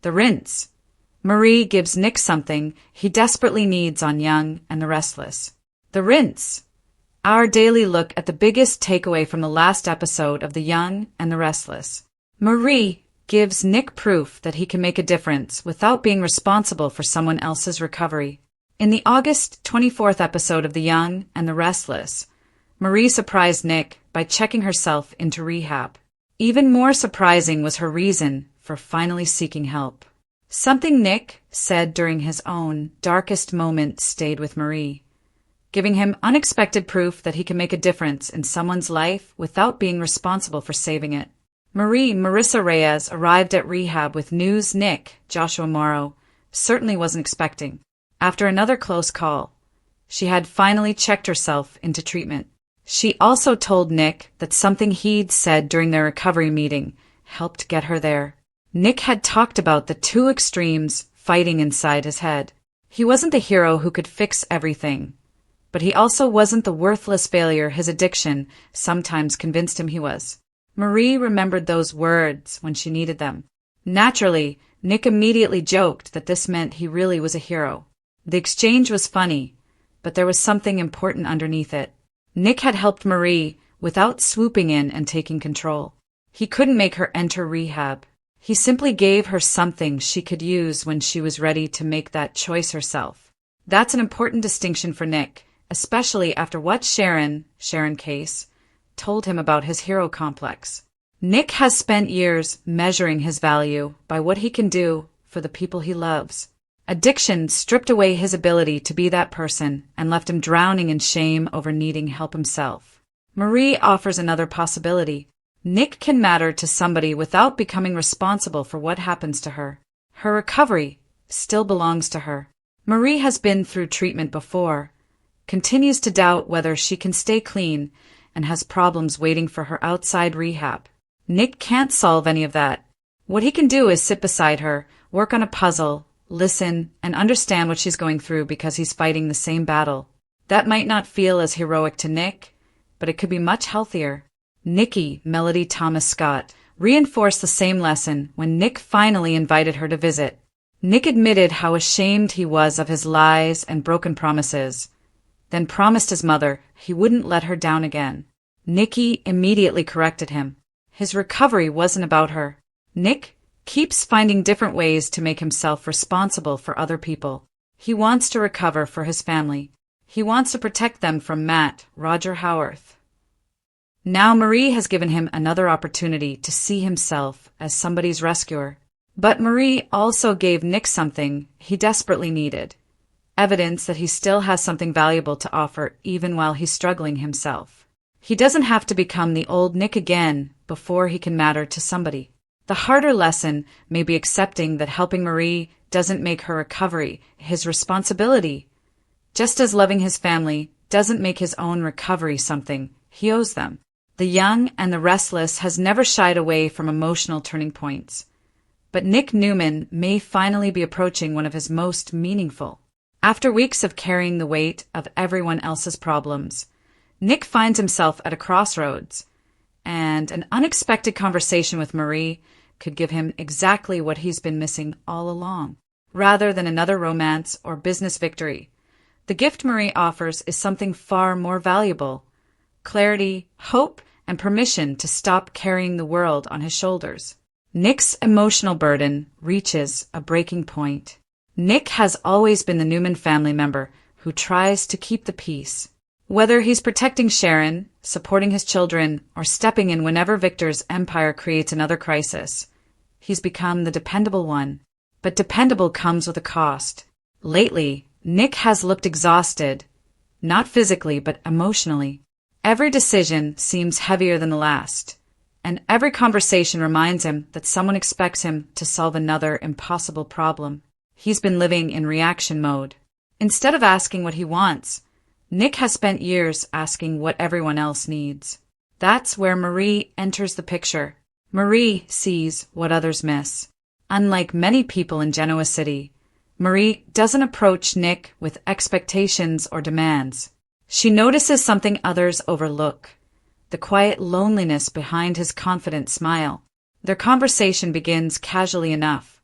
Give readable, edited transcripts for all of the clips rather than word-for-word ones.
The rinse. Marie gives Nick something he desperately needs on Young and the Restless. The rinse. Our daily look at the biggest takeaway from the last episode of The Young and the Restless. Marie gives Nick proof that he can make a difference without being responsible for someone else's recovery. In the August 24th episode of The Young and the Restless, Marie surprised Nick by checking herself into rehab. Even more surprising was her reason for finally seeking help. Something Nick said during his own darkest moment stayed with Marie, giving him unexpected proof that he can make a difference in someone's life without being responsible for saving it. Marissa Reyes arrived at rehab with news Nick, Joshua Morrow, certainly wasn't expecting. After another close call, she had finally checked herself into treatment. She also told Nick that something he'd said during their recovery meeting helped get her there. Nick had talked about the two extremes fighting inside his head. He wasn't the hero who could fix everything, but he also wasn't the worthless failure his addiction sometimes convinced him he was. Marie remembered those words when she needed them. Naturally, Nick immediately joked that this meant he really was a hero. The exchange was funny, but there was something important underneath it. Nick had helped Marie without swooping in and taking control. He couldn't make her enter rehab. He simply gave her something she could use when she was ready to make that choice herself. That's an important distinction for Nick, especially after what Sharon Case, told him about his hero complex. Nick has spent years measuring his value by what he can do for the people he loves. Addiction stripped away his ability to be that person and left him drowning in shame over needing help himself. Marie offers another possibility. Nick can matter to somebody without becoming responsible for what happens to her. Her recovery still belongs to her. Marie has been through treatment before, continues to doubt whether she can stay clean, and has problems waiting for her outside rehab. Nick can't solve any of that. What he can do is sit beside her, work on a puzzle, listen, and understand what she's going through because he's fighting the same battle. That might not feel as heroic to Nick, but it could be much healthier. Nikki, Melody Thomas Scott, reinforced the same lesson when Nick finally invited her to visit. Nick admitted how ashamed he was of his lies and broken promises, then promised his mother he wouldn't let her down again. Nikki immediately corrected him. His recovery wasn't about her. Nick keeps finding different ways to make himself responsible for other people. He wants to recover for his family. He wants to protect them from Matt, Roger Howarth. Now Marie has given him another opportunity to see himself as somebody's rescuer. But Marie also gave Nick something he desperately needed. Evidence that he still has something valuable to offer even while he's struggling himself. He doesn't have to become the old Nick again before he can matter to somebody. The harder lesson may be accepting that helping Marie doesn't make her recovery his responsibility, just as loving his family doesn't make his own recovery something he owes them. The Young and the Restless has never shied away from emotional turning points, but Nick Newman may finally be approaching one of his most meaningful. After weeks of carrying the weight of everyone else's problems, Nick finds himself at a crossroads, and an unexpected conversation with Marie could give him exactly what he's been missing all along. Rather than another romance or business victory, the gift Marie offers is something far more valuable: clarity, hope, and permission to stop carrying the world on his shoulders. Nick's emotional burden reaches a breaking point. Nick has always been the Newman family member who tries to keep the peace. Whether he's protecting Sharon, supporting his children, or stepping in whenever Victor's empire creates another crisis, he's become the dependable one. But dependable comes with a cost. Lately, Nick has looked exhausted, not physically but emotionally. Every decision seems heavier than the last, and every conversation reminds him that someone expects him to solve another impossible problem. He's been living in reaction mode. Instead of asking what he wants, Nick has spent years asking what everyone else needs. That's where Marie enters the picture. Marie sees what others miss. Unlike many people in Genoa City, Marie doesn't approach Nick with expectations or demands. She notices something others overlook: the quiet loneliness behind his confident smile. Their conversation begins casually enough,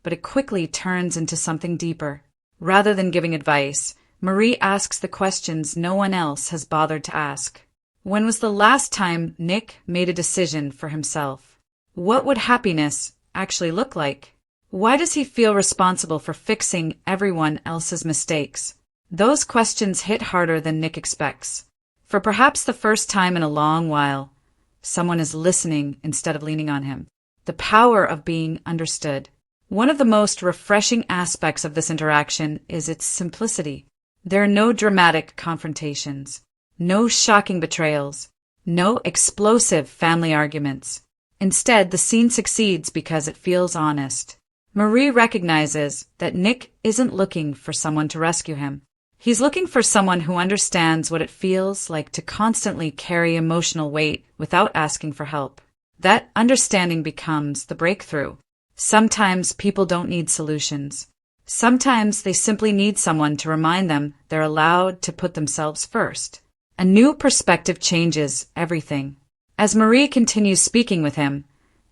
but it quickly turns into something deeper. Rather than giving advice, Marie asks the questions no one else has bothered to ask. When was the last time Nick made a decision for himself? What would happiness actually look like? Why does he feel responsible for fixing everyone else's mistakes? Those questions hit harder than Nick expects. For perhaps the first time in a long while, someone is listening instead of leaning on him. The power of being understood. One of the most refreshing aspects of this interaction is its simplicity. There are no dramatic confrontations, no shocking betrayals, no explosive family arguments. Instead, the scene succeeds because it feels honest. Marie recognizes that Nick isn't looking for someone to rescue him. He's looking for someone who understands what it feels like to constantly carry emotional weight without asking for help. That understanding becomes the breakthrough. Sometimes people don't need solutions. Sometimes they simply need someone to remind them they're allowed to put themselves first. A new perspective changes everything. As Marie continues speaking with him,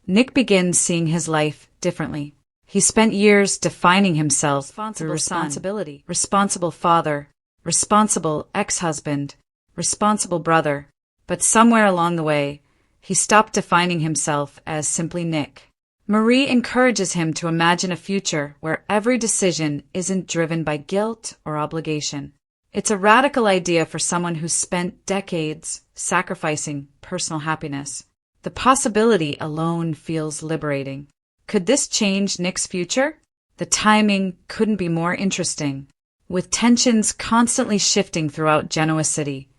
Nick begins seeing his life differently. He spent years defining himself through responsibility, responsible father, responsible ex-husband, responsible brother. But somewhere along the way, he stopped defining himself as simply Nick. Marie encourages him to imagine a future where every decision isn't driven by guilt or obligation. It's a radical idea for someone who's spent decades sacrificing personal happiness. The possibility alone feels liberating. Could this change Nick's future? The timing couldn't be more interesting. With tensions constantly shifting throughout Genoa City,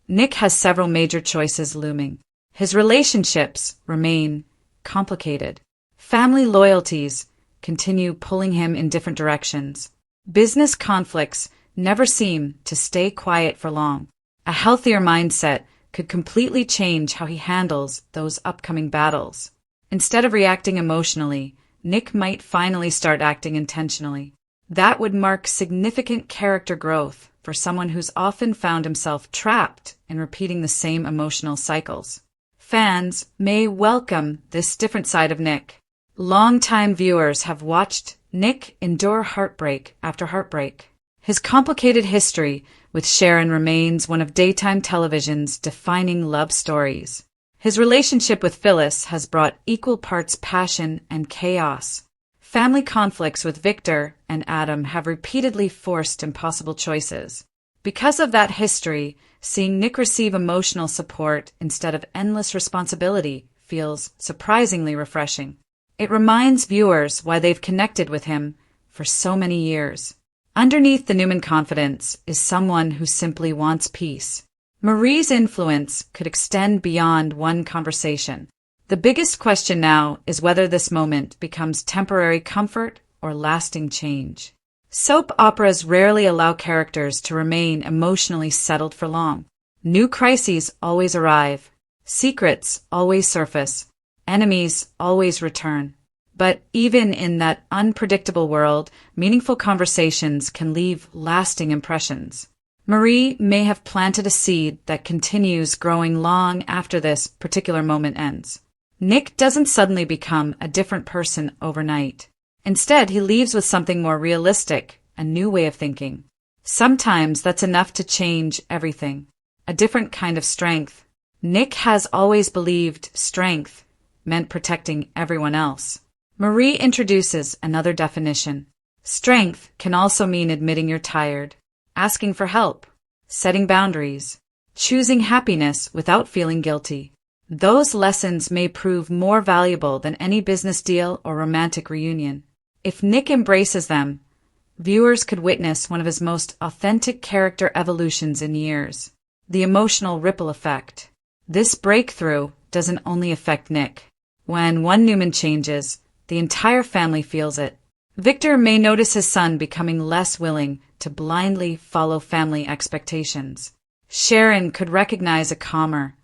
Nick has several major choices looming. His relationships remain complicated. Family loyalties continue pulling him in different directions. Business conflicts never seem to stay quiet for long. A healthier mindset could completely change how he handles those upcoming battles. Instead of reacting emotionally, Nick might finally start acting intentionally. That would mark significant character growth for someone who's often found himself trapped in repeating the same emotional cycles. Fans may welcome this different side of Nick. Longtime viewers have watched Nick endure heartbreak after heartbreak. His complicated history with Sharon remains one of daytime television's defining love stories. His relationship with Phyllis has brought equal parts passion and chaos. Family conflicts with Victor and Adam have repeatedly forced impossible choices. Because of that history, seeing Nick receive emotional support instead of endless responsibility feels surprisingly refreshing. It reminds viewers why they've connected with him for so many years. Underneath the Newman confidence is someone who simply wants peace. Marie's influence could extend beyond one conversation. The biggest question now is whether this moment becomes temporary comfort or lasting change. Soap operas rarely allow characters to remain emotionally settled for long. New crises always arrive. Secrets always surface. Enemies always return. But even in that unpredictable world, meaningful conversations can leave lasting impressions. Marie may have planted a seed that continues growing long after this particular moment ends. Nick doesn't suddenly become a different person overnight. Instead, he leaves with something more realistic, a new way of thinking. Sometimes that's enough to change everything. A different kind of strength. Nick has always believed strength meant protecting everyone else. Marie introduces another definition. Strength can also mean admitting you're tired, asking for help, setting boundaries, choosing happiness without feeling guilty. Those lessons may prove more valuable than any business deal or romantic reunion. If Nick embraces them, viewers could witness one of his most authentic character evolutions in years. The emotional ripple effect. This breakthrough doesn't only affect Nick. When one Newman changes, the entire family feels it. Victor may notice his son becoming less willing to blindly follow family expectations. Sharon could recognize a calmer,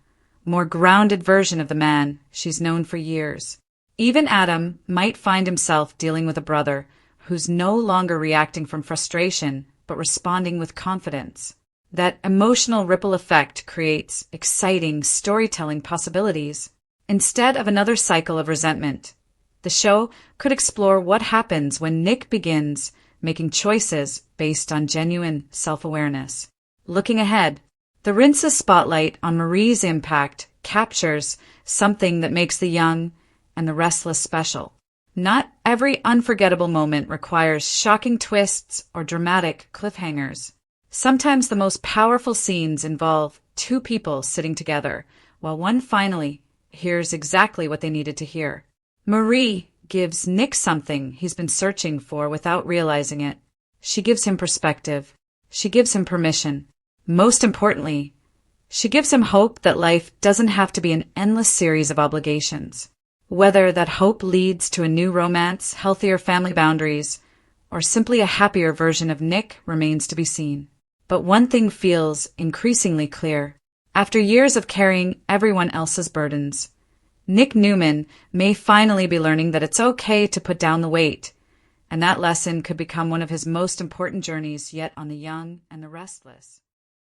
more grounded version of the man she's known for years. Even Adam might find himself dealing with a brother who's no longer reacting from frustration, but responding with confidence. That emotional ripple effect creates exciting storytelling possibilities. Instead of another cycle of resentment, The show could explore what happens when Nick begins making choices based on genuine self-awareness. Looking ahead, the Rince's spotlight on Marie's impact captures something that makes the young and the restless special. Not every unforgettable moment requires shocking twists or dramatic cliffhangers. Sometimes the most powerful scenes involve two people sitting together, while one finally hears exactly what they needed to hear. Marie gives Nick something he's been searching for without realizing it. She gives him perspective. She gives him permission. Most importantly, she gives him hope that life doesn't have to be an endless series of obligations. Whether that hope leads to a new romance, healthier family boundaries, or simply a happier version of Nick remains to be seen. But one thing feels increasingly clear. After years of carrying everyone else's burdens, Nick Newman may finally be learning that it's okay to put down the weight, and that lesson could become one of his most important journeys yet on The Young and the Restless.